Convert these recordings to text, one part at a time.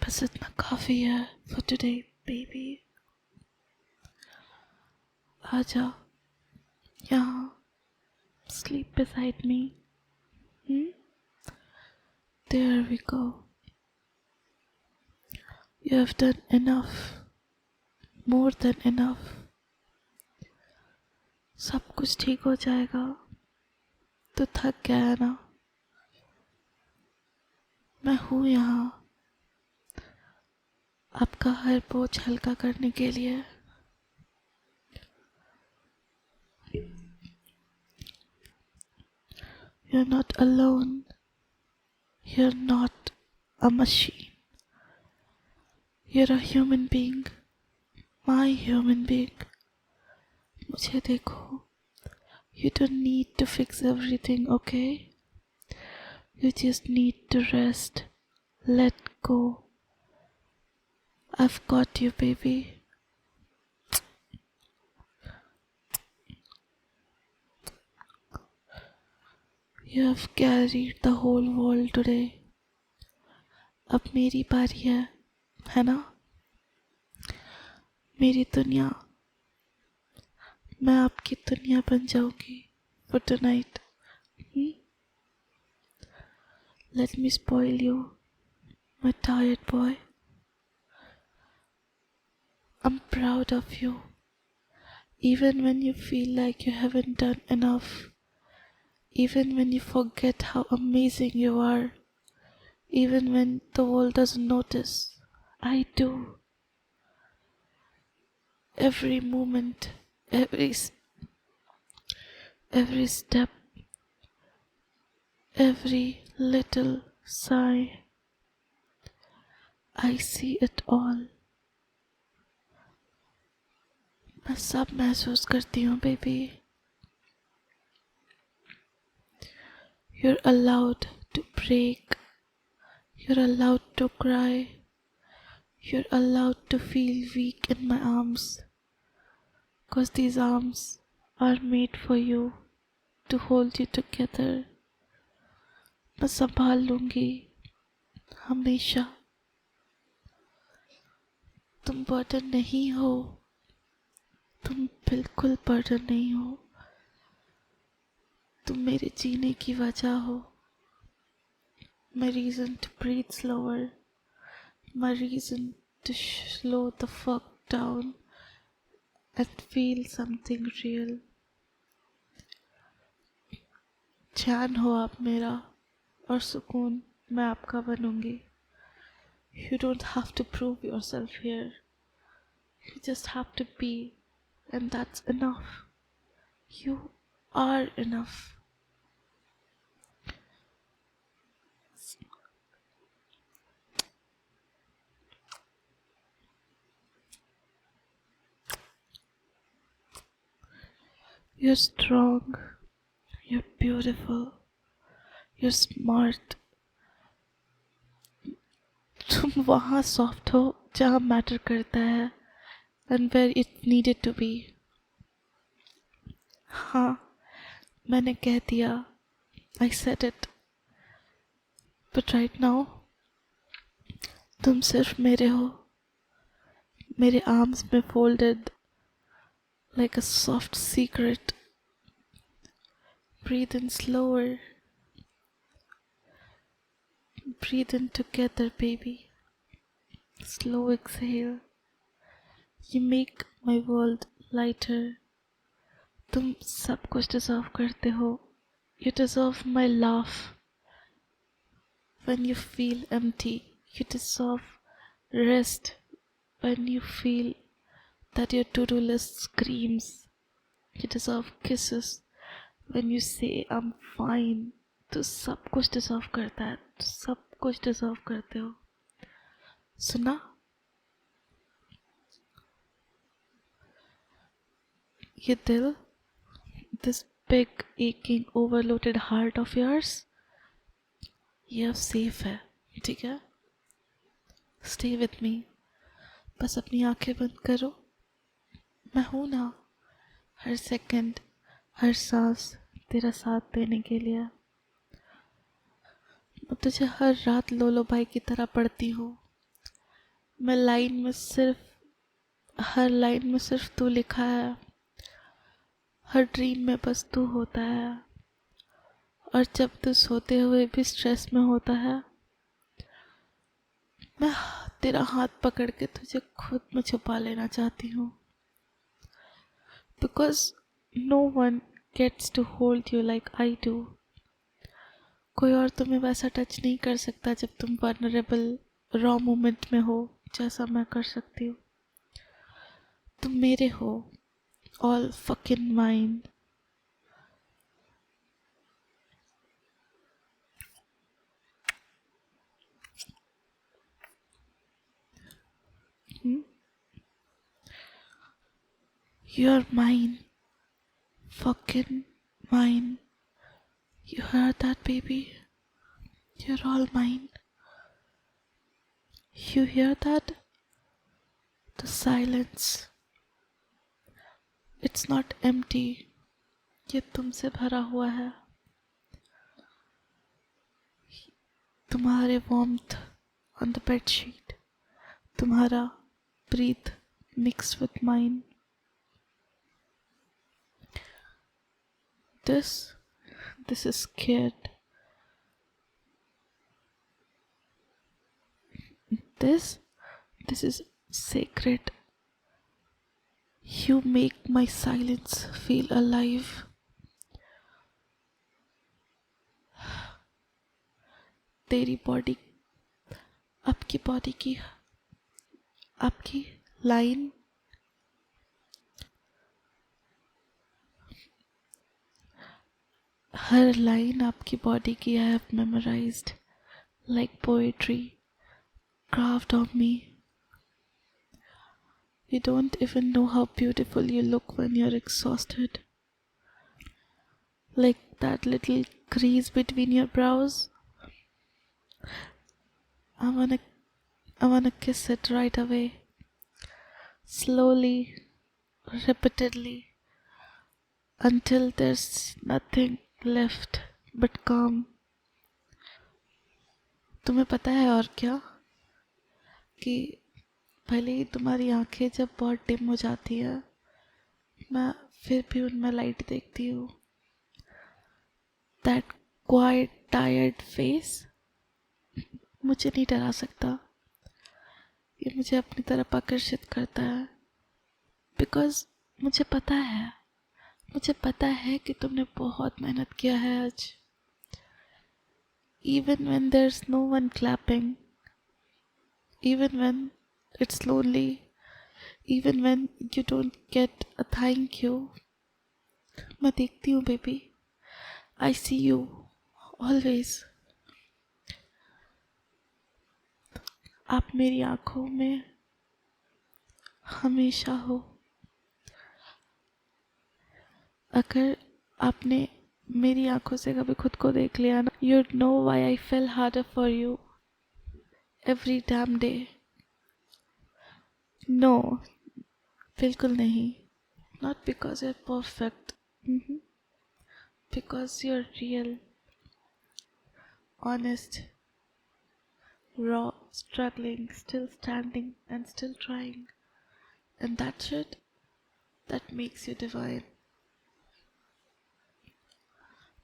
बस इतना काफ़ी है for today, baby. आजा यहाँ, sleep beside me. There we go. You have done enough, more than enough. सब कुछ ठीक हो जाएगा. तो थक गया है ना? मैं हूँ यहाँ आपका हर बोझ हल्का करने के लिए. You're not alone. You're not a machine. You're a human being. My human being. मुझे देखो. You don't need to fix everything, okay? You just need to rest. Let go. I've got you, baby. You have carried the whole world today. अब मेरी बारी है ना? मेरी दुनिया. मैं आपकी दुनिया बन जाऊंगी for tonight. Let me spoil you, my tired boy. I'm proud of you. Even when you feel like you haven't done enough. Even when you forget how amazing you are. Even when the world doesn't notice. I do. Every moment, every step, every little sigh. I see it all. मैं सब महसूस करती हूँ, baby. You're allowed to break. You're allowed to cry. You're allowed to feel weak in my arms. 'Cause these arms are made for you, to hold you together. मैं संभाल लूँगी हमेशा. तुम बर्डन नहीं हो. तुम बिल्कुल बर्डन नहीं हो. तुम मेरे जीने की वजह हो. My reason to breathe slower. My reason to slow the fuck down and feel something real. चैन हो आप मेरा और सुकून मैं आपका बनूंगी. You don't have to prove yourself here. You just have to be, and that's enough. You are enough. You're strong. You're beautiful. You're smart. तुम वहाँ soft हो जहाँ मैटर करता है and where it needed to be. हाँ, मैंने कह दिया. I said it. But right now, तुम सिर्फ मेरे हो. मेरे arms में folded like a soft secret. Breathe in slower. Breathe in together, baby. Slow exhale. You make my world lighter. तुम सब कुछ deserve करते हो. You deserve my laugh. When you feel empty, you deserve rest. When you feel that your to-do list screams, you deserve kisses. When you say I'm fine, तो सब कुछ deserve करता है. तो सब कुछ deserve करते हो. सुना? ये दिल, this big aching overloaded heart of yours, ये अब safe है. ठीक है? Stay with me. बस अपनी आंखें बंद करो. मैं हूँ ना हर सेकंड, हर सांस तेरा साथ देने के लिए. मैं तुझे हर रात लोलो बाई की तरह पढ़ती हूँ. मैं लाइन में सिर्फ हर लाइन में सिर्फ तू लिखा है, हर ड्रीम में बस तू होता है, और जब तू सोते हुए भी स्ट्रेस में होता है, मैं तेरा हाथ पकड़ के तुझे खुद में छुपा लेना चाहती हूँ, because no one gets to hold you like I do. कोई और तुम्हें वैसा टच नहीं कर सकता जब तुम वल्नरेबल रॉ मोमेंट में हो, जैसा मैं कर सकती हूँ। तुम मेरे हो, all fucking mine. You're mine, fucking mine. You heard that, baby? You're all mine. You hear that? The silence. It's not empty. ये तुमसे भरा हुआ है। तुम्हारे warmth on the bedsheet. तुम्हारा breath mixed with mine. This is scared. This is sacred. You make my silence feel alive. तेरी body, आपकी body की, आपकी लाइन, हर लाइन आपकी बॉडी की I have memorized like poetry carved on me. You don't even know how beautiful you look when you're exhausted. Like that little crease between your brows. I wanna kiss it right away. Slowly, repeatedly, until there's nothing left but calm. तुम्हें पता है और क्या, कि भले ही तुम्हारी आंखें जब बहुत डिम हो जाती हैं, मैं फिर भी उनमें लाइट देखती हूँ। That quiet, tired face मुझे नहीं डरा सकता, ये मुझे अपनी तरफ आकर्षित करता है, बिकॉज मुझे पता है कि तुमने बहुत मेहनत किया है आज। Even when there's no one clapping, even when it's lonely, even when you don't get a thank you, मैं देखती हूँ baby, I see you always. आप मेरी आंखों में हमेशा हो। अगर आपने मेरी आंखों से कभी खुद को देख लिया ना, you'd know why I fell harder for you every damn day. No, बिल्कुल नहीं. Not because you're perfect. Because you're real, honest, raw, struggling, still standing and still trying. And that shit, that makes you divine.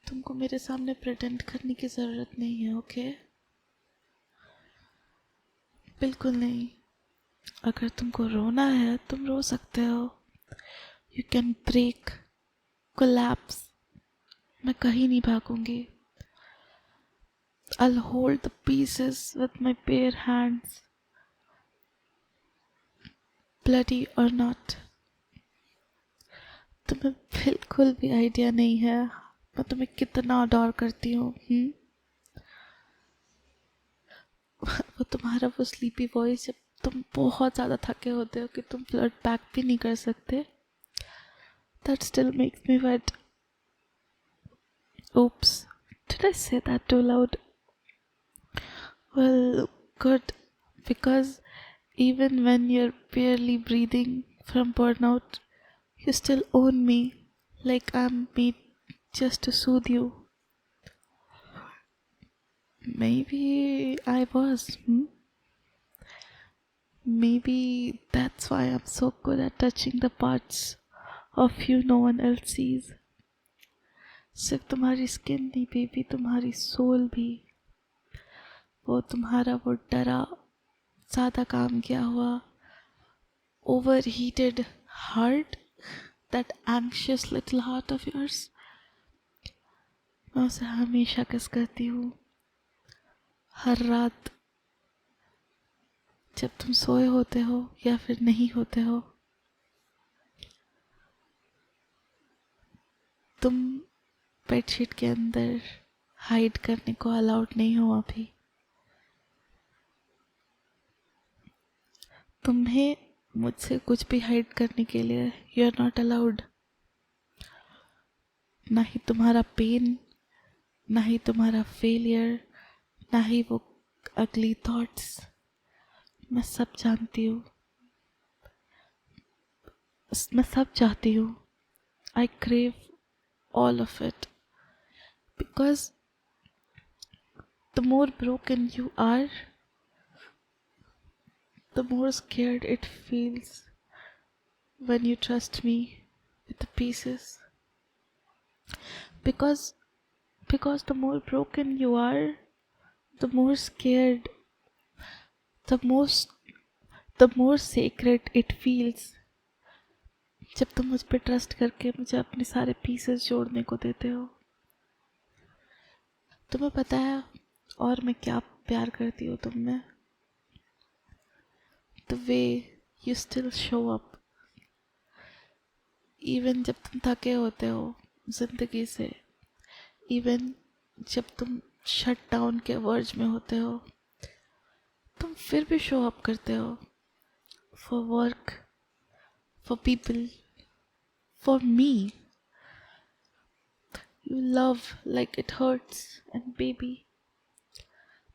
तुमको मेरे सामने pretend करने की ज़रूरत नहीं है, ओके? बिल्कुल नहीं. अगर तुमको रोना है तुम रो सकते हो. You can break, collapse. मैं कहीं नहीं भागूंगी. I'll hold the pieces with my bare hands, bloody or not. तुम्हें बिल्कुल भी आइडिया नहीं है मैं तुम्हें कितना अडोर करती हूँ. वो तुम्हारा वो स्लीपी वॉइस जब तुम बहुत ज़्यादा थके होते हो कि तुम फ्लर्ट बैक भी नहीं कर सकते, that still makes me wet. Oops, did I say that too loud? Well, good, because even when you're barely breathing from burnout, you still own me like I'm made just to soothe you. Maybe I was. maybe that's why I'm so good at touching the parts of you no one else sees. सिर्फ तुम्हारी skin नहीं baby, तुम्हारी soul भी, वो तुम्हारा वो डरा ज़्यादा काम किया हुआ overheated heart, that anxious little heart of yours, मैं उसे हमेशा किस करती हूँ हर रात जब तुम सोए होते हो या फिर नहीं होते हो। तुम बेडशीट के अंदर हाइड करने को अलाउड नहीं हो अभी। तुम्हें मुझसे कुछ भी हाइड करने के लिए यू आर नॉट अलाउड। ना ही तुम्हारा पेन, ना ही तुम्हारा फेलियर, ना ही वो अगली थॉट्स, मैं सब जानती हूँ, मैं सब चाहती हूँ। आई crave all of it, because the more broken you are, the more scared it feels when you trust me with the pieces, because the more broken you are, the more scared, the more sacred it feels जब तुम मुझ पे trust करके मुझे अपने सारे pieces जोड़ने को देते हो। तुम्हें पता है और मैं क्या प्यार करती हूँ तुम में? The way you still show up, even जब तुम थके होते हो जिंदगी से, even जब तुम शट डाउन के वर्ज में होते हो, तुम फिर भी शो अप करते हो for work, for people, for me. You love like it hurts, and baby,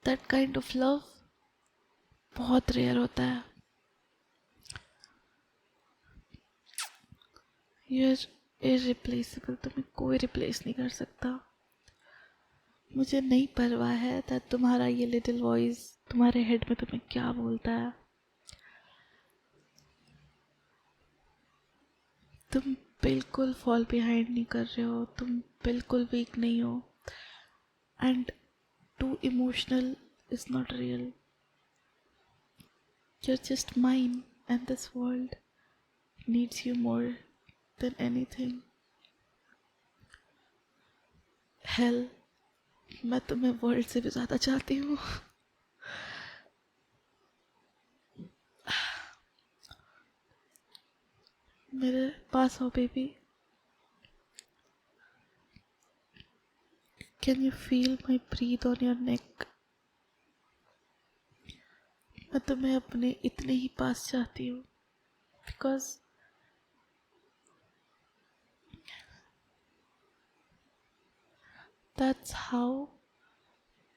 that kind of love बहुत रेयर होता है। You're irreplaceable, तुम्हें कोई रिप्लेस नहीं कर सकता। मुझे नहीं परवाह है that तुम्हारा ये लिटिल वॉइस तुम्हारे हेड में तुम्हें क्या बोलता है। तुम बिल्कुल फॉल बिहाइंड नहीं कर रहे हो, तुम बिल्कुल वीक नहीं हो, and too emotional is not real. You're just mine, and this world needs you more than anything. Hell, मैं तुम्हें वर्ल्ड से भी ज़्यादा चाहती हूँ। मेरे पास हो baby. Can you feel my breath on your neck? मैं तुम्हें अपने इतने ही पास चाहती हूँ, because that's how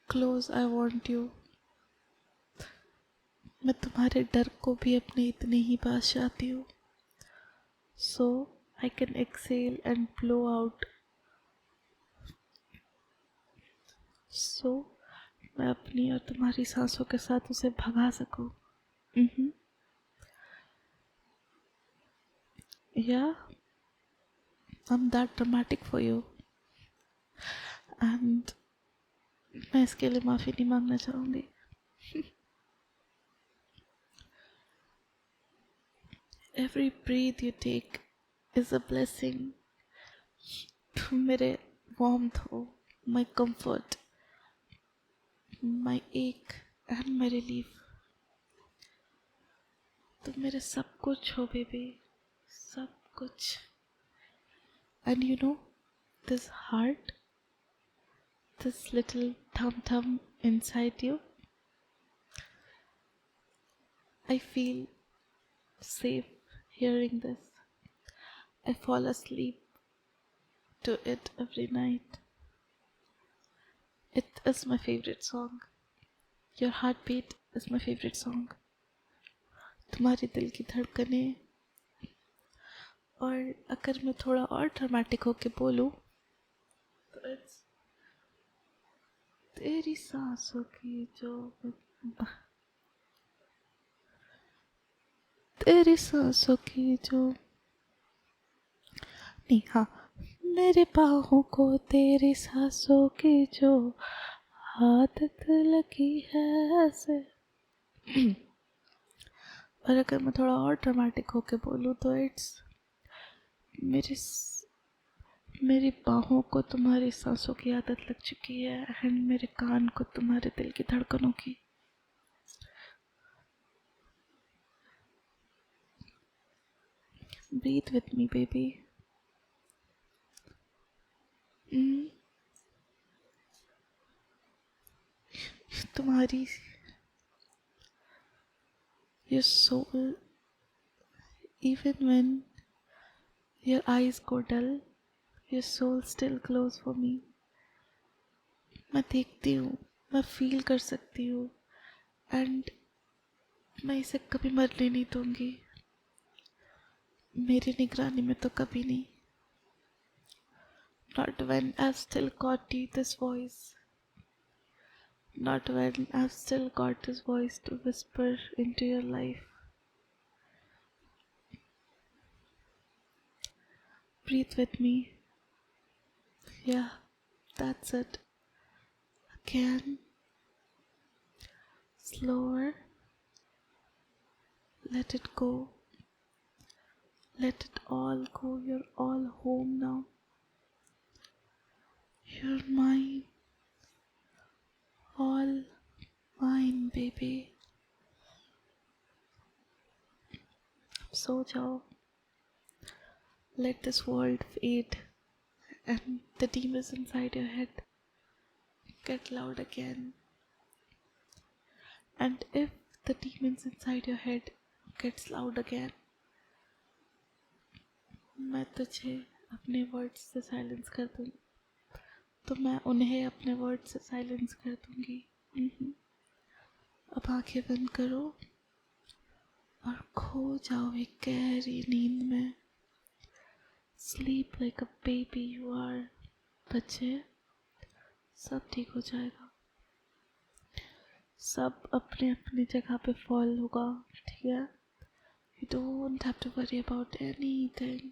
close I want you. मैं तुम्हारे डर को भी अपने इतने ही पास चाहती हूँ, so I can exhale and blow out, so मैं अपनी और तुम्हारी सांसों के साथ उसे भगा सकूं। Yeah, I'm that dramatic for you, and मैं इसके लिए माफ़ी नहीं मांगना चाहूँगी। Every breath you take is a blessing. तुम मेरे warmth हो, my comfort, my ache and my relief. तुम मेरे सब कुछ हो बेबी, सब कुछ। And you know, this heart, this little thum-thum inside you, I feel safe hearing this. I fall asleep to it every night. It is my favorite song. Your heartbeat is my favorite song. तुम्हारे दिल की धड़कनें, और अगर मैं थोड़ा और dramatic होके बोलूं तो इट्स तेरी सांसों की जो तेरी सांसों की जो नहीं, हाँ, मेरे बाहों को तेरी सांसों की जो आदत लगी है ऐसे। और अगर मैं थोड़ा और ड्रामेटिक होके बोलूँ तो इट्स मेरी मेरी बाहों को तुम्हारी सांसों की आदत लग चुकी है एंड मेरे कान को तुम्हारे दिल की धड़कनों की। Breathe with me baby. तुम्हारी your soul, even when your eyes go dull, your soul still glows for me. मैं देखती हूँ, मैं फील कर सकती हूँ एंड मैं इसे कभी मरने नहीं दूंगी। मेरी निगरानी में तो कभी नहीं। Not when I've still got you this voice. Not when I've still got this voice to whisper into your life. Breathe with me. Yeah, that's it. Again. Slower. Let it go. Let it all go. You're all home now. You're mine. All mine, baby. So जाओ. Let this world fade and the demons inside your head get loud again. And if the demons inside your head gets loud again, मैं तुझे अपने words से silence कर दूँगी, तो मैं उन्हें अपने वर्ड्स से साइलेंस कर दूँगी। अब आंखें बंद करो और खो जाओ एक गहरी नींद में। Sleep like a baby you are. बच्चे, सब ठीक हो जाएगा, सब अपने अपनी जगह पे फॉल होगा, ठीक है? You don't have to worry about anything.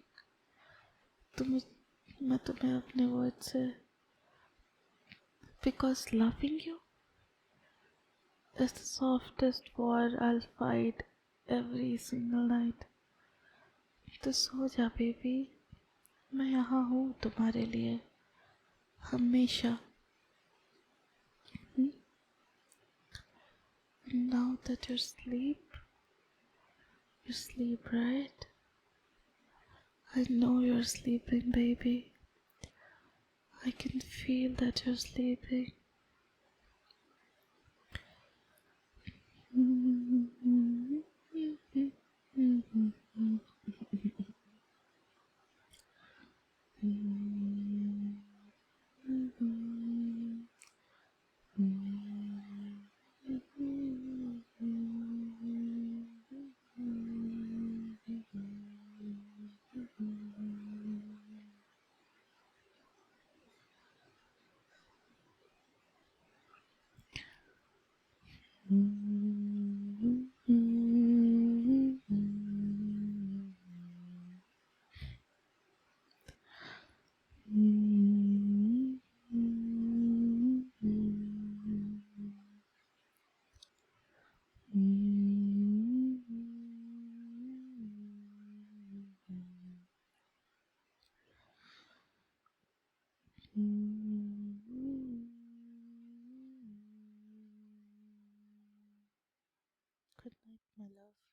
मैं तुम्हें अपने वर्ड से, because loving you is the softest war I'll fight every single night. तो सो जा बेबी, मैं यहाँ हूँ तुम्हारे लिए हमेशा। Now that you sleep right? I know you're sleeping, baby. I can feel that you're sleeping. Good night, my love.